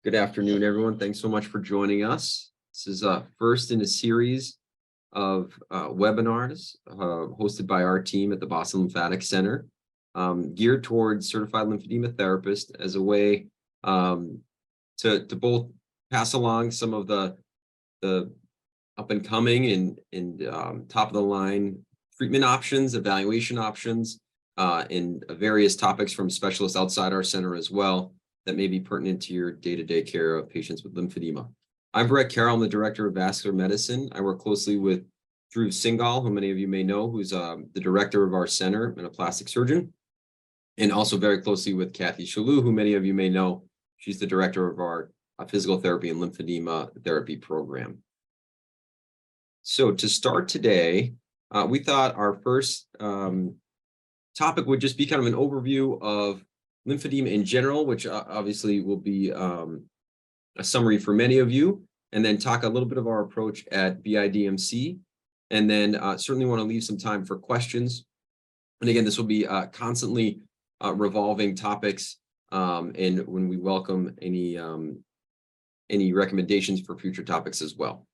Good afternoon, everyone. Thanks so much for joining us. This is first in a series of webinars hosted by our team at the Boston Lymphatic Center, geared towards certified lymphedema therapists as a way to both pass along some of the up and coming and top of the line treatment options, evaluation options, and various topics from specialists outside our center as well that may be pertinent to your day-to-day care of patients with lymphedema. I'm Carroll. I'm the director of Vascular Medicine. I work closely with Drew Singal, who many of you may know, who's the director of our center and a plastic surgeon, and also very closely with Kathleen Shillue, who many of you may know. She's the director of our physical therapy and lymphedema therapy program. So to start today, we thought our first topic would just be kind of an overview of lymphedema in general, which obviously will be a summary for many of you, and then talk a little bit of our approach at BIDMC, and then certainly want to leave some time for questions. And again, this will be constantly revolving topics, and when we welcome any recommendations for future topics as well.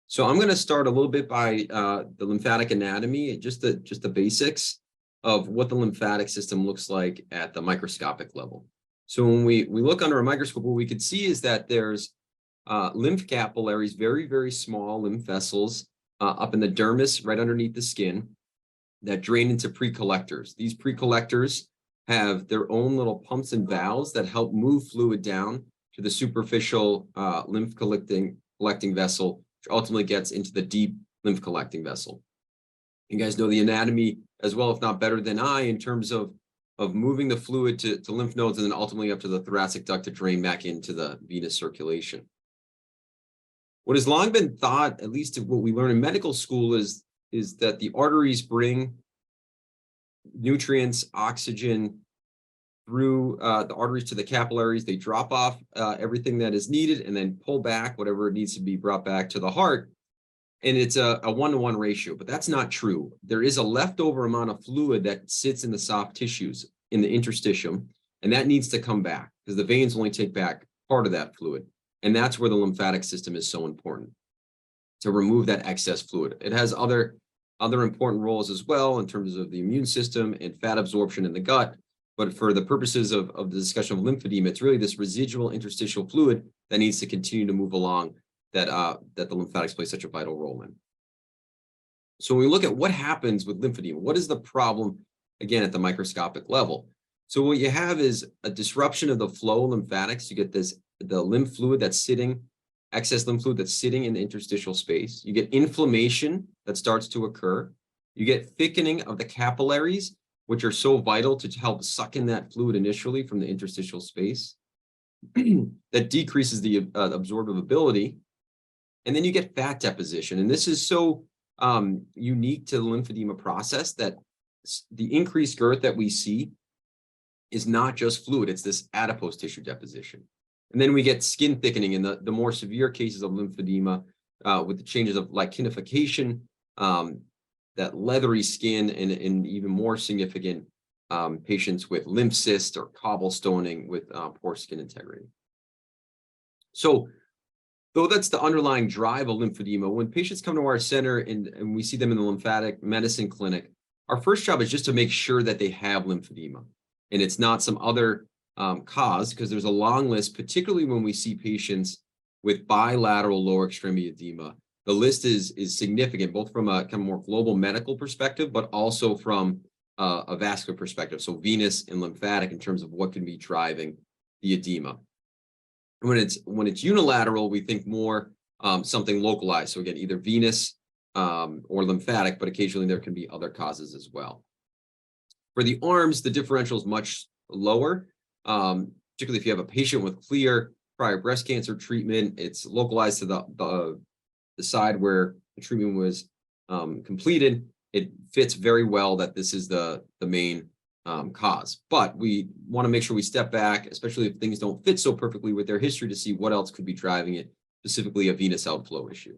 So I'm going to start a little bit by the lymphatic anatomy, just the basics of what the lymphatic system looks like at the microscopic level. So when we look under a microscope, what we could see is that there's lymph capillaries, very, very small lymph vessels up in the dermis, right underneath the skin, that drain into precollectors. These precollectors have their own little pumps and valves that help move fluid down to the superficial lymph collecting vessel, which ultimately gets into the deep lymph collecting vessel. You guys know the anatomy as well, if not better than I, in terms of moving the fluid to lymph nodes and then ultimately up to the thoracic duct to drain back into the venous circulation. What has long been thought, at least what we learn in medical school, is that the arteries bring nutrients, oxygen through the arteries to the capillaries. They drop off everything that is needed and then pull back whatever needs to be brought back to the heart. And it's a 1-to-1 ratio, but that's not true. There is a leftover amount of fluid that sits in the soft tissues in the interstitium, and that needs to come back because the veins only take back part of that fluid. And that's where the lymphatic system is so important, to remove that excess fluid. It has other important roles as well in terms of the immune system and fat absorption in the gut. But for the purposes of the discussion of lymphedema, it's really this residual interstitial fluid that needs to continue to move along that the lymphatics play such a vital role in. So when we look at what happens with lymphedema, what is the problem, again, at the microscopic level? So what you have is a disruption of the flow of lymphatics. You get the lymph fluid that's sitting, excess lymph fluid that's sitting in the interstitial space. You get inflammation that starts to occur. You get thickening of the capillaries, which are so vital to help suck in that fluid initially from the interstitial space. That decreases the absorptive ability. And then you get fat deposition. And this is so unique to the lymphedema process that the increased girth that we see is not just fluid, it's this adipose tissue deposition. And then we get skin thickening in the more severe cases of lymphedema with the changes of lichenification, that leathery skin, and even more significant patients with lymph cysts or cobblestoning with poor skin integrity. So though that's the underlying drive of lymphedema, when patients come to our center and we see them in the lymphatic medicine clinic, our first job is just to make sure that they have lymphedema and it's not some other cause, because there's a long list, particularly when we see patients with bilateral lower extremity edema. The list is significant, both from a kind of more global medical perspective, but also from a vascular perspective, so venous and lymphatic in terms of what can be driving the edema. When it's unilateral, we think more something localized. So again, either venous or lymphatic, but occasionally there can be other causes as well. For the arms, the differential is much lower, particularly if you have a patient with clear prior breast cancer treatment. It's localized to the side where the treatment was completed. It fits very well that this is the main cause, but we want to make sure we step back, especially if things don't fit so perfectly with their history, to see what else could be driving it, specifically a venous outflow issue.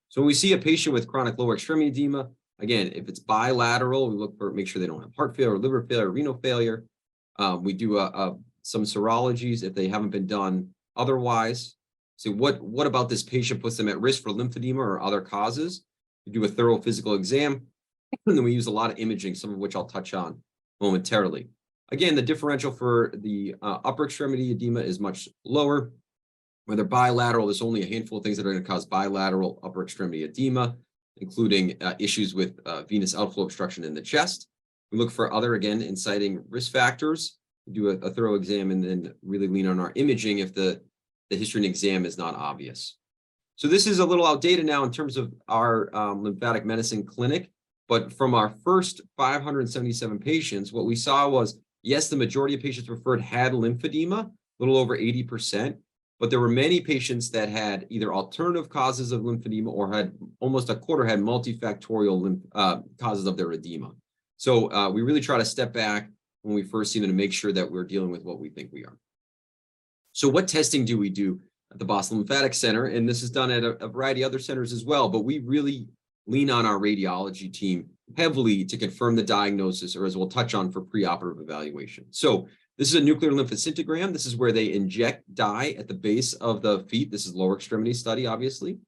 So when we see a patient with chronic lower extremity edema, again, if it's bilateral, we look for, make sure they don't have heart failure, liver failure, renal failure. We do some serologies if they haven't been done otherwise. So what about this patient puts them at risk for lymphedema or other causes? We do a thorough physical exam, and then we use a lot of imaging, some of which I'll touch on momentarily. Again, the differential for the upper extremity edema is much lower. When they're bilateral, there's only a handful of things that are going to cause bilateral upper extremity edema, including issues with venous outflow obstruction in the chest. We look for other, again, inciting risk factors. We do a thorough exam and then really lean on our imaging if the history and exam is not obvious. So this is a little outdated now in terms of our lymphatic medicine clinic, but from our first 577 patients, what we saw was, yes, the majority of patients referred had lymphedema, a little over 80%, but there were many patients that had either alternative causes of lymphedema or had almost a quarter had multifactorial causes of their edema. So we really try to step back when we first see them to make sure that we're dealing with what we think we are. So what testing do we do at the Boston Lymphatic Center? And this is done at a variety of other centers as well, but we really lean on our radiology team heavily to confirm the diagnosis, or as we'll touch on, for preoperative evaluation. So this is a nuclear lymphoscintigram. This is where they inject dye at the base of the feet. This is lower extremity study, obviously.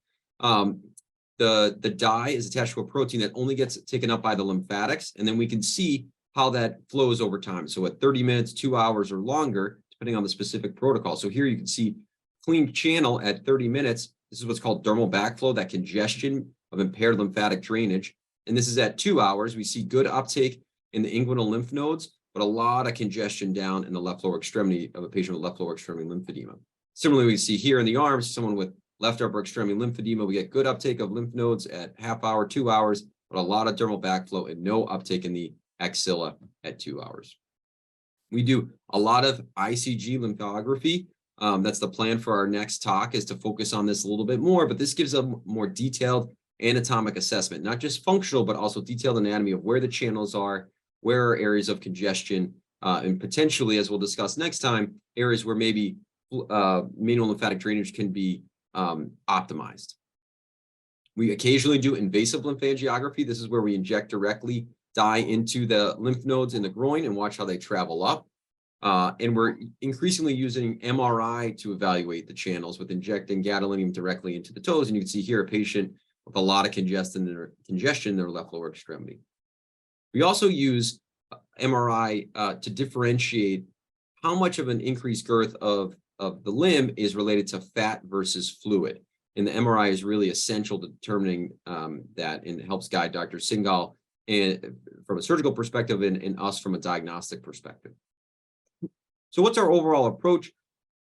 The dye is attached to a protein that only gets taken up by the lymphatics, and then we can see how that flows over time. So at 30 minutes, 2 hours, or longer, depending on the specific protocol. So here you can see clean channel at 30 minutes. This is what's called dermal backflow, that congestion of impaired lymphatic drainage. And this is at 2 hours. We see good uptake in the inguinal lymph nodes, but a lot of congestion down in the left lower extremity of a patient with left lower extremity lymphedema. Similarly, we see here in the arms, someone with left upper extremity lymphedema, we get good uptake of lymph nodes at half hour, 2 hours, but a lot of dermal backflow and no uptake in the axilla at 2 hours. We do a lot of ICG lymphography. That's the plan for our next talk, is to focus on this a little bit more, but this gives a more detailed anatomic assessment, not just functional, but also detailed anatomy of where the channels are, where are areas of congestion, and potentially, as we'll discuss next time, areas where maybe manual lymphatic drainage can be optimized. We occasionally do invasive lymphangiography. This is where we inject directly dye into the lymph nodes in the groin and watch how they travel up. And we're increasingly using MRI to evaluate the channels with injecting gadolinium directly into the toes. And you can see here a patient with a lot of congestion in their left lower extremity. We also use MRI to differentiate how much of an increased girth of the limb is related to fat versus fluid. And the MRI is really essential to determining that, and it helps guide Dr. Singhal and from a surgical perspective and us from a diagnostic perspective. So what's our overall approach?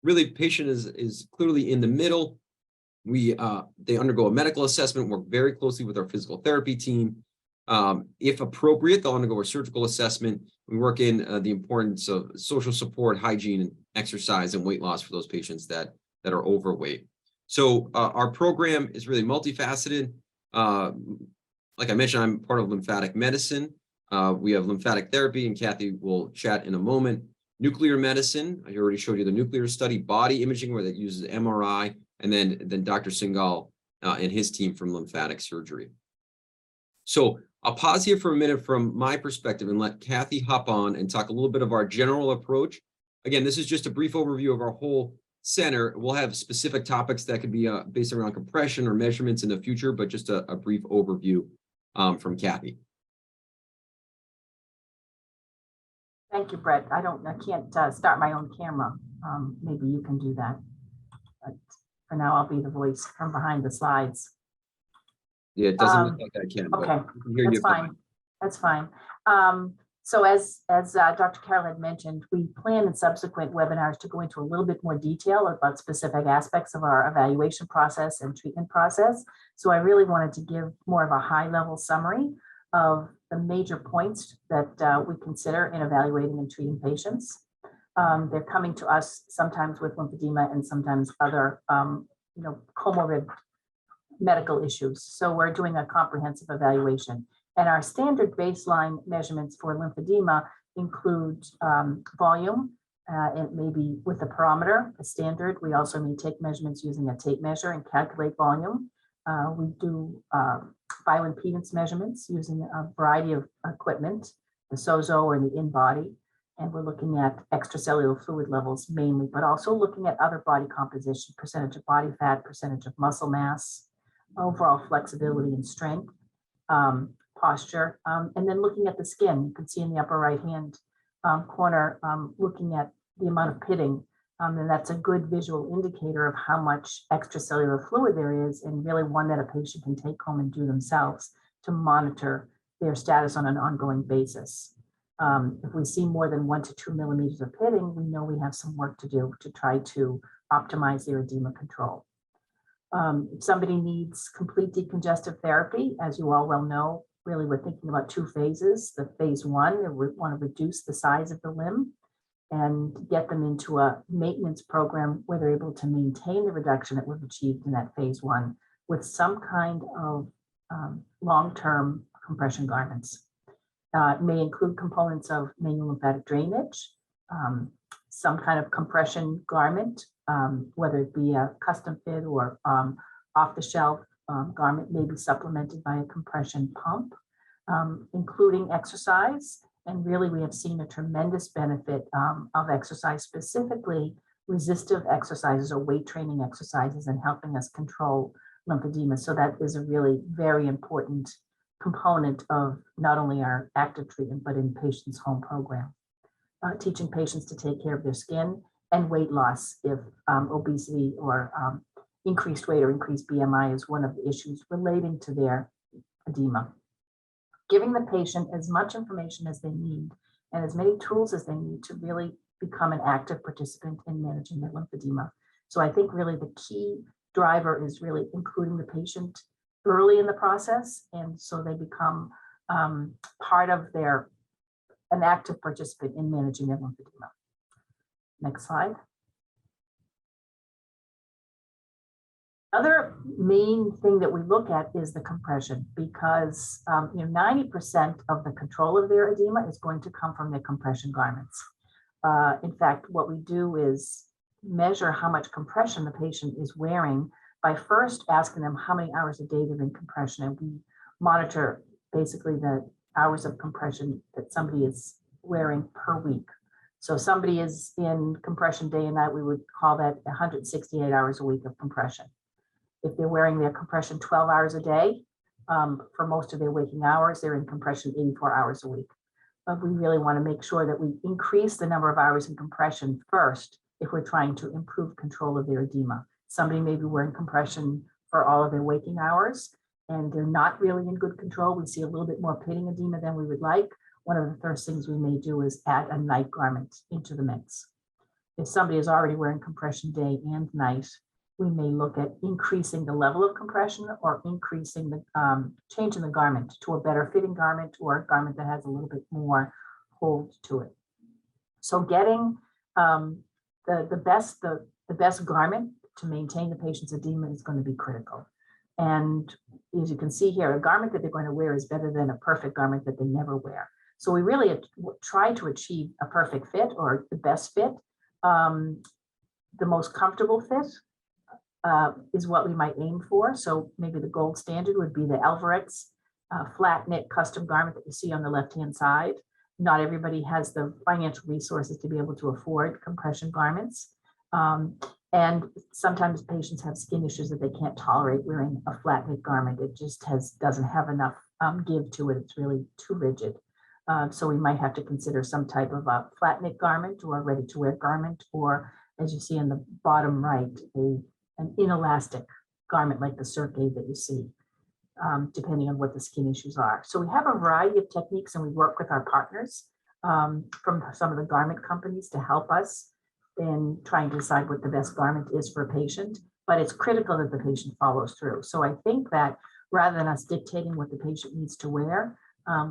Really, patient is clearly in the middle. They undergo a medical assessment, work very closely with our physical therapy team. If appropriate, they'll undergo a surgical assessment. We work in the importance of social support, hygiene, and exercise and weight loss for those patients that are overweight. So our program is really multifaceted. Like I mentioned, I'm part of lymphatic medicine. We have lymphatic therapy, and Kathy will chat in a moment. Nuclear medicine, I already showed you the nuclear study. Body imaging, where that uses MRI, and then Dr. Singhal and his team from lymphatic surgery. So I'll pause here for a minute from my perspective and let Kathy hop on and talk a little bit of our general approach. Again, this is just a brief overview of our whole center. We'll have specific topics that could be based around compression or measurements in the future, but just a brief overview from Kathy. Thank you, Brett. I can't start my own camera. Maybe you can do that. But for now, I'll be the voice from behind the slides. Yeah, it doesn't look like I can. Okay, but that's fine. That's fine. So as Dr. Carroll had mentioned, we plan in subsequent webinars to go into a little bit more detail about specific aspects of our evaluation process and treatment process. So I really wanted to give more of a high-level summary of the major points that we consider in evaluating and treating patients. They're coming to us sometimes with lymphedema and sometimes other comorbid medical issues. So we're doing a comprehensive evaluation. And our standard baseline measurements for lymphedema include volume, and maybe with a barometer, a standard. We also may take measurements using a tape measure and calculate volume. We do bioimpedance measurements using a variety of equipment, the SOZO or the in-body. And we're looking at extracellular fluid levels mainly, but also looking at other body composition, percentage of body fat, percentage of muscle mass, overall flexibility and strength, posture, and then looking at the skin. You can see in the upper right-hand corner, looking at the amount of pitting, and that's a good visual indicator of how much extracellular fluid there is, and really one that a patient can take home and do themselves to monitor their status on an ongoing basis. If we see more than 1 to 2 millimeters of pitting, we know we have some work to do to try to optimize their edema control. If somebody needs complete decongestive therapy, as you all well know, really we're thinking about 2 phases. The phase 1, we want to reduce the size of the limb and get them into a maintenance program where they're able to maintain the reduction that we've achieved in that phase 1 with some kind of long-term compression garments. It may include components of manual lymphatic drainage, some kind of compression garment, whether it be a custom fit or off-the-shelf garment, may be supplemented by a compression pump, including exercise. And really, we have seen a tremendous benefit of exercise, specifically resistive exercises or weight training exercises, and helping us control lymphedema. So that is a really very important component of not only our active treatment, but in patients' home program. Teaching patients to take care of their skin, and weight loss if obesity or increased weight or increased BMI is one of the issues relating to their edema. Giving the patient as much information as they need and as many tools as they need to really become an active participant in managing their lymphedema. So I think really the key driver is really including the patient early in the process, and so they become part of an active participant in managing their lymphedema. Next slide. Other main thing that we look at is the compression, because 90% of the control of their edema is going to come from their compression garments. In fact, what we do is measure how much compression the patient is wearing by first asking them how many hours a day they're in compression, and we monitor basically the hours of compression that somebody is wearing per week. So if somebody is in compression day and night, we would call that 168 hours a week of compression. If they're wearing their compression 12 hours a day, for most of their waking hours, they're in compression 84 hours a week. But we really want to make sure that we increase the number of hours in compression first if we're trying to improve control of their edema. Somebody may be wearing compression for all of their waking hours, and they're not really in good control. We see a little bit more pitting edema than we would like. One of the first things we may do is add a night garment into the mix. If somebody is already wearing compression day and night, we may look at increasing the level of compression or increasing the changing the garment to a better fitting garment or a garment that has a little bit more hold to it. So getting the best garment to maintain the patient's edema is going to be critical. And as you can see here, a garment that they're going to wear is better than a perfect garment that they never wear. So we really try to achieve a perfect fit or the best fit. The most comfortable fit is what we might aim for. So maybe the gold standard would be the Alvarex flat knit custom garment that you see on the left-hand side. Not everybody has the financial resources to be able to afford compression garments. And sometimes patients have skin issues that they can't tolerate wearing a flat knit garment. It just doesn't have enough give to it. It's really too rigid. So we might have to consider some type of a flat knit garment or a ready to wear garment, or as you see in the bottom right, an inelastic garment like the cirque that you see, depending on what the skin issues are. So we have a variety of techniques, and we work with our partners from some of the garment companies to help us in trying to decide what the best garment is for a patient, but it's critical that the patient follows through. So I think that rather than us dictating what the patient needs to wear,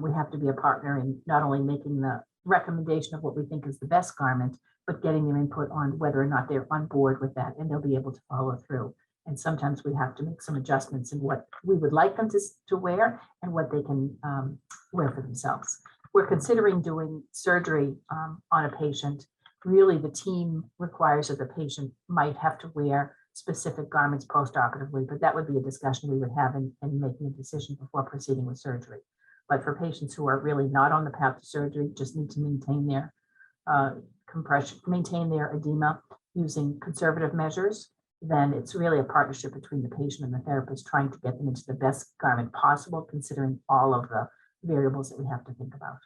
we have to be a partner in not only making the recommendation of what we think is the best garment, but getting their input on whether or not they're on board with that and they'll be able to follow through. And sometimes we have to make some adjustments in what we would like them to wear and what they can wear for themselves. We're considering doing surgery on a patient. Really, the team requires that the patient might have to wear specific garments post-operatively, but that would be a discussion we would have in making a decision before proceeding with surgery. But for patients who are really not on the path to surgery, just need to maintain their compression, maintain their edema using conservative measures, then it's really a partnership between the patient and the therapist trying to get them into the best garment possible, considering all of the variables that we have to think about.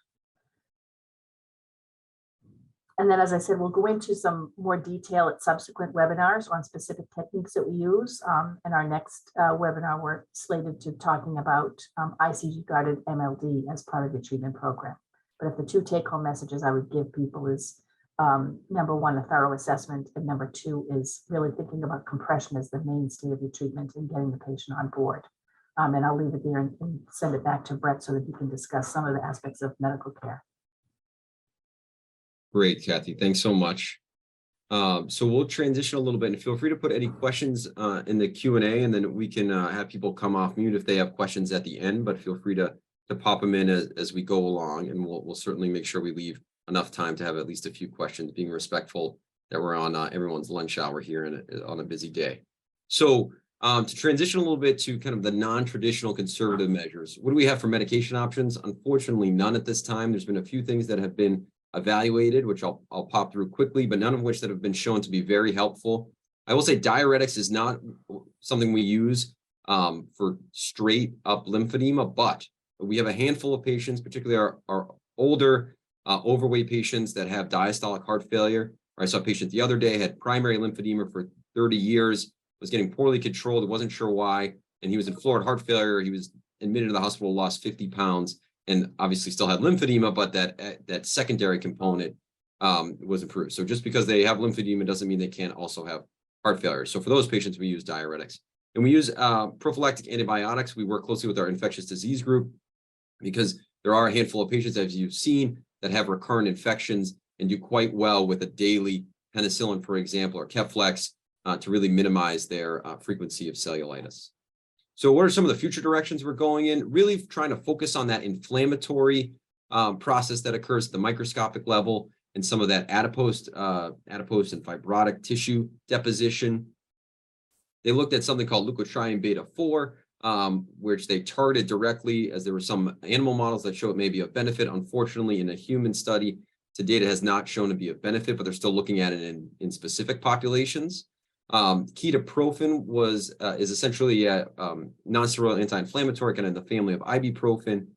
And then, as I said, we'll go into some more detail at subsequent webinars on specific techniques that we use. And our next webinar, we're slated to talking about ICG-guided MLD as part of the treatment program. But if the two take-home messages I would give people is, number one, a thorough assessment, and number two is really thinking about compression as the mainstay of your treatment and getting the patient on board. And I'll leave it there and send it back to Brett so that he can discuss some of the aspects of medical care. Great, Kathy. Thanks so much. So we'll transition a little bit, and feel free to put any questions in the Q&A, and then we can have people come off mute if they have questions at the end, but feel free to pop them in as we go along, and we'll certainly make sure we leave enough time to have at least a few questions, being respectful that we're on everyone's lunch hour here on a busy day. So to transition a little bit to kind of the non-traditional conservative measures, what do we have for medication options? Unfortunately, none at this time. There's been a few things that have been evaluated, which I'll pop through quickly, but none of which that have been shown to be very helpful. I will say diuretics is not something we use for straight up lymphedema, but we have a handful of patients, particularly our older overweight patients that have diastolic heart failure. I saw a patient the other day, had primary lymphedema for 30 years, was getting poorly controlled, wasn't sure why, and he was in florid heart failure. He was admitted to the hospital, lost 50 pounds, and obviously still had lymphedema, but that secondary component was improved. So just because they have lymphedema doesn't mean they can't also have heart failure. So for those patients, we use diuretics. And we use prophylactic antibiotics. We work closely with our infectious disease group because there are a handful of patients, as you've seen, that have recurrent infections and do quite well with a daily penicillin, for example, or Keflex to really minimize their frequency of cellulitis. So what are some of the future directions we're going in? Really trying to focus on that inflammatory process that occurs at the microscopic level and some of that adipose and fibrotic tissue deposition. They looked at something called leukotriene beta 4, which they targeted directly, as there were some animal models that show it may be of benefit. Unfortunately, in a human study, to date, it has not shown to be of benefit, but they're still looking at it in specific populations. Ketoprofen is essentially a non-steroidal anti-inflammatory, kind of in the family of ibuprofen.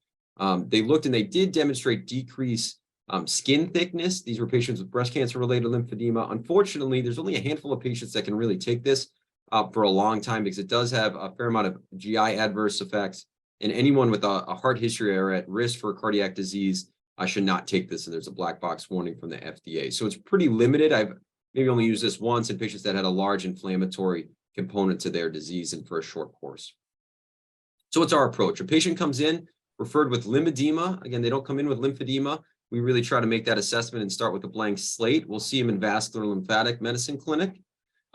They looked and they did demonstrate decreased skin thickness. These were patients with breast cancer-related lymphedema. Unfortunately, there's only a handful of patients that can really take this for a long time because it does have a fair amount of GI adverse effects. And anyone with a heart history or at risk for cardiac disease should not take this. And there's a black box warning from the FDA. So it's pretty limited. I've maybe only used this once in patients that had a large inflammatory component to their disease and for a short course. So what's our approach? A patient comes in referred with lymphedema. Again, they don't come in with lymphedema. We really try to make that assessment and start with a blank slate. We'll see them in Vascular Lymphatic Medicine clinic.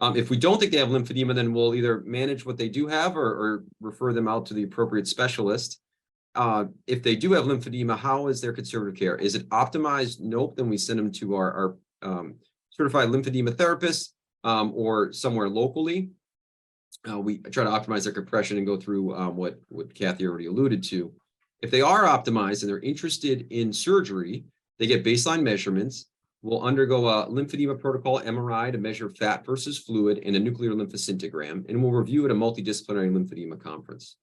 If we don't think they have lymphedema, then we'll either manage what they do have or refer them out to the appropriate specialist. If they do have lymphedema, how is their conservative care? Is it optimized? Nope. Then we send them to our Certified Lymphedema Therapists or somewhere locally. We try to optimize their compression and go through what Kathy already alluded to. If they are optimized and they're interested in surgery, they get baseline measurements. We'll undergo a lymphedema protocol MRI to measure fat versus fluid and a nuclear lymphoscintigram, and we'll review at a multidisciplinary lymphedema conference.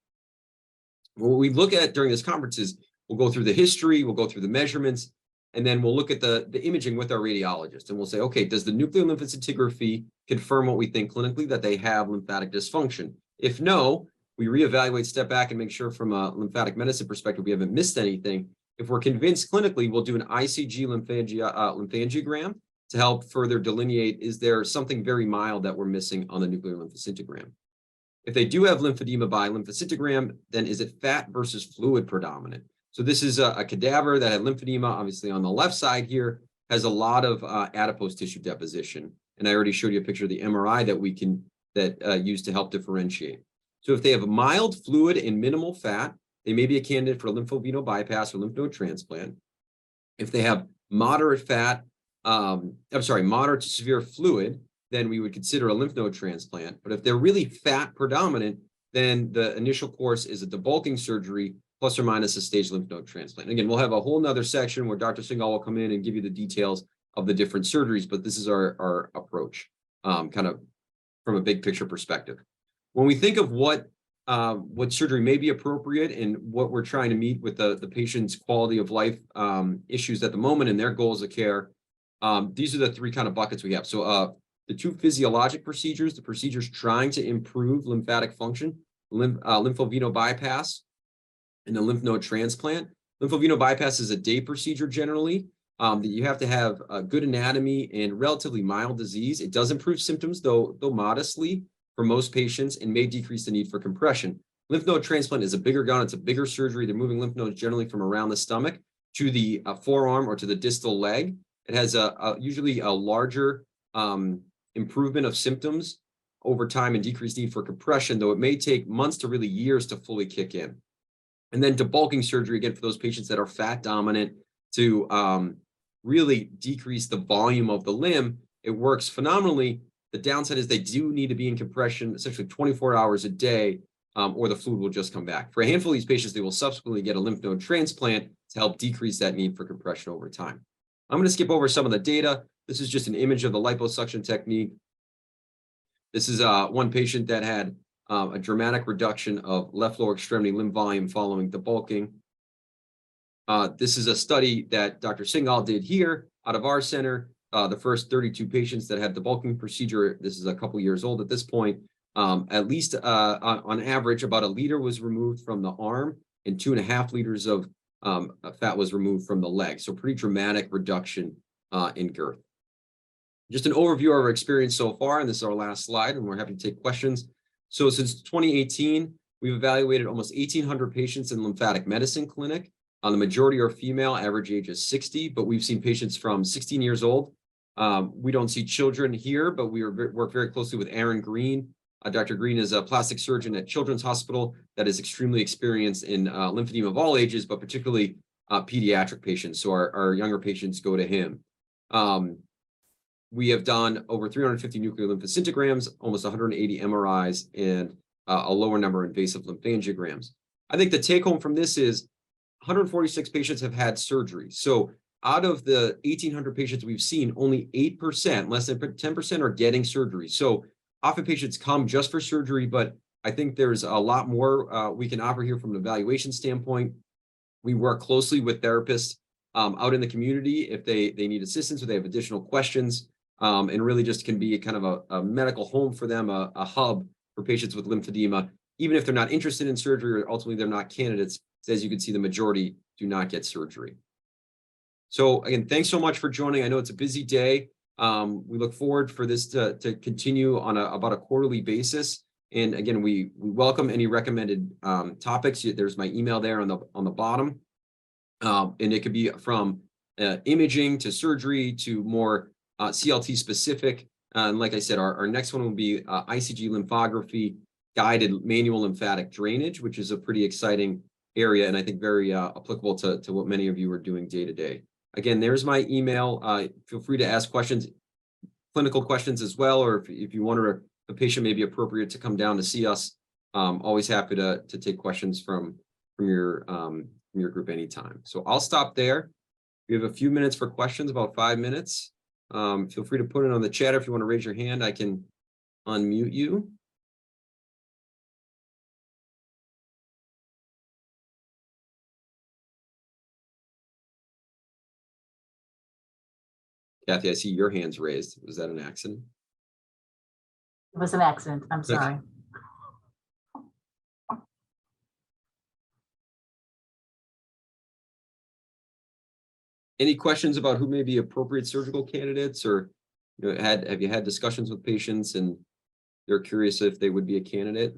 What we look at during this conference is we'll go through the history, we'll go through the measurements, and then we'll look at the imaging with our radiologist, and we'll say, okay, does the nuclear lymphoscintigraphy confirm what we think clinically, that they have lymphatic dysfunction? If no, we reevaluate, step back, and make sure from a lymphatic medicine perspective we haven't missed anything. If we're convinced clinically, we'll do an ICG lymphangiogram to help further delineate, is there something very mild that we're missing on the nuclear lymphoscintigram? If they do have lymphedema by lymphoscintigram, then is it fat versus fluid predominant? So this is a cadaver that had lymphedema, obviously on the left side here, has a lot of adipose tissue deposition. And I already showed you a picture of the MRI that we can use to help differentiate. So if they have mild fluid and minimal fat, they may be a candidate for a lymphovenous bypass or lymph node transplant. If they have moderate fat, moderate to severe fluid, then we would consider a lymph node transplant. But if they're really fat predominant, then the initial course is a debulking surgery plus or minus a staged lymph node transplant. Again, we'll have a whole nother section where Dr. Singhal will come in and give you the details of the different surgeries, but this is our approach, kind of from a big picture perspective. When we think of what surgery may be appropriate and what we're trying to meet with the patient's quality of life issues at the moment and their goals of care, these are the three kind of buckets we have. So the two physiologic procedures, the procedures trying to improve lymphatic function, lymphovenous bypass and the lymph node transplant. Lymphovenous bypass is a day procedure generally, that you have to have a good anatomy and relatively mild disease. It does improve symptoms, though modestly for most patients, and may decrease the need for compression. Lymph node transplant is a bigger gun. It's a bigger surgery. They're moving lymph nodes generally from around the stomach to the forearm or to the distal leg. It has usually a larger improvement of symptoms over time and decreased need for compression, though it may take months to really years to fully kick in. And then debulking surgery, again, for those patients that are fat dominant, to really decrease the volume of the limb. It works phenomenally. The downside is they do need to be in compression essentially 24 hours a day, or the fluid will just come back. For a handful of these patients, they will subsequently get a lymph node transplant to help decrease that need for compression over time. I'm going to skip over some of the data. This is just an image of the liposuction technique. This is one patient that had a dramatic reduction of left lower extremity limb volume following debulking. This is a study that Dr. Singhal did here out of our center. The first 32 patients that had the debulking procedure, this is a couple years old at this point, at least on average, about 1 liter was removed from the arm and 2.5 liters of fat was removed from the leg. So pretty dramatic reduction in girth. Just an overview of our experience so far, and this is our last slide, and we're happy to take questions. So since 2018, we've evaluated almost 1,800 patients in lymphatic medicine clinic. The majority are female, average age is 60, but we've seen patients from 16 years old. We don't see children here, but we work very closely with Aaron Green. Dr. Green is a plastic surgeon at Children's Hospital that is extremely experienced in lymphedema of all ages, but particularly pediatric patients. So our younger patients go to him. We have done over 350 nuclear lymphoscintigrams, almost 180 MRIs, and a lower number of invasive lymphangiograms. I think the take home from this is 146 patients have had surgery. So out of the 1,800 patients we've seen, only 8%, less than 10%, are getting surgery. So often patients come just for surgery, but I think there's a lot more we can offer here from an evaluation standpoint. We work closely with therapists out in the community if they need assistance or they have additional questions, and really just can be kind of a medical home for them, a hub for patients with lymphedema, even if they're not interested in surgery or ultimately they're not candidates. As you can see, the majority do not get surgery. So again, thanks so much for joining. I know it's a busy day. We look forward for this to continue on about a quarterly basis. And again, we welcome any recommended topics. There's my email there on the bottom. And it could be from imaging to surgery to more CLT specific. And like I said, our next one will be ICG lymphography guided manual lymphatic drainage, which is a pretty exciting area and I think very applicable to what many of you are doing day to day. Again, there's my email. Feel free to ask questions, clinical questions as well, or if you wonder if a patient may be appropriate to come down to see us, always happy to take questions from your group anytime. So I'll stop there. We have a few minutes for questions, about 5 minutes. Feel free to put it on the chat. If you want to raise your hand, I can unmute you. Kathy, I see your hand's raised. Was that an accident? It was an accident. I'm sorry. Any questions about who may be appropriate surgical candidates, or have you had discussions with patients and they're curious if they would be a candidate?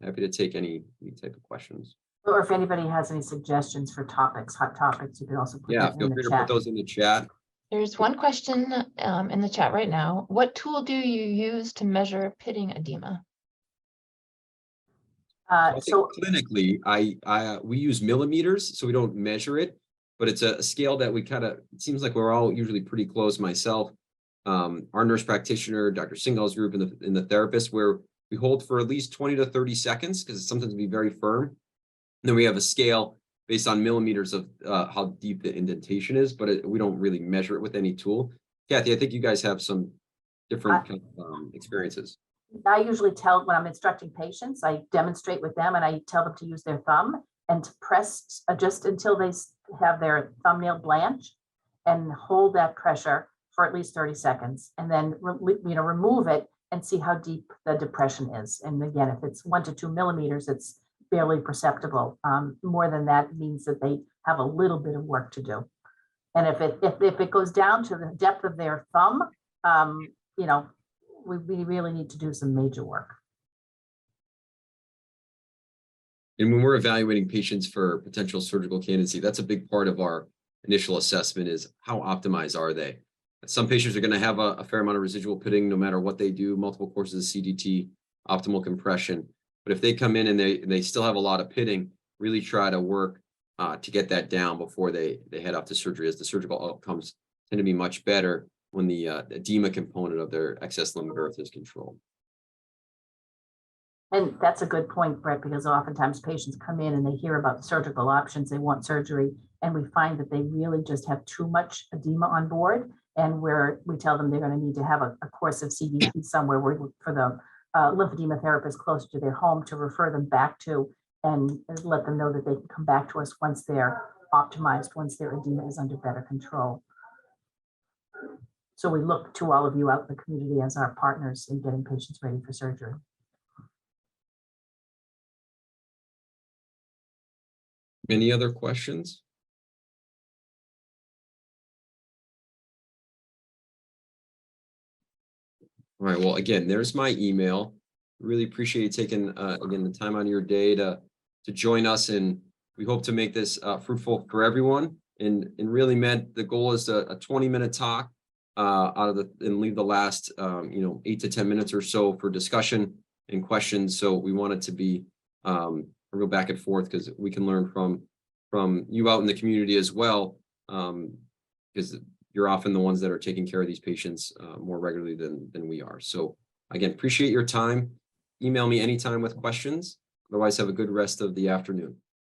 Happy to take any type of questions. Or if anybody has any suggestions for topics, hot topics, you can also put that in the chat. Feel free to put those in the chat. There's one question in the chat right now. What tool do you use to measure pitting edema? So clinically, we use millimeters, so we don't measure it, but it's a scale that we it seems like we're all usually pretty close. Myself, our nurse practitioner, Dr. Singhal's group, and the therapist, where we hold for at least 20 to 30 seconds because sometimes it can be very firm. And then we have a scale based on millimeters of how deep the indentation is, but we don't really measure it with any tool. Kathy, I think you guys have some different kind of, experiences. I usually tell when I'm instructing patients, I demonstrate with them and I tell them to use their thumb and to press just until they have their thumbnail blanch and hold that pressure for at least 30 seconds and then remove it and see how deep the depression is. And again, if it's 1 to 2 millimeters, it's barely perceptible. More than that means that they have a little bit of work to do. And if it goes down to the depth of their thumb, we really need to do some major work. And when we're evaluating patients for potential surgical candidacy, that's a big part of our initial assessment is how optimized are they? Some patients are going to have a fair amount of residual pitting no matter what they do, multiple courses of CDT, optimal compression. But if they come in and they still have a lot of pitting, really try to work to get that down before they head off to surgery, as the surgical outcomes tend to be much better when the edema component of their excess limb girth is controlled. And that's a good point, Brett, because oftentimes patients come in and they hear about the surgical options, they want surgery, and we find that they really just have too much edema on board. And we tell them they're going to need to have a course of CDT somewhere for the lymphedema therapist closer to their home to refer them back to and let them know that they can come back to us once they're optimized, once their edema is under better control. So we look to all of you out in the community as our partners in getting patients ready for surgery. Any other questions? All right, well, again, there's my email. Really appreciate you taking, again, the time out of your day to join us, and we hope to make this fruitful for everyone. And really meant the goal is a 20-minute talk and leave the last 8 to 10 minutes or so for discussion and questions. So we want it to be a real back and forth because we can learn from you out in the community as well, because you're often the ones that are taking care of these patients more regularly than we are. So again, appreciate your time. Email me anytime with questions. Otherwise, have a good rest of the afternoon.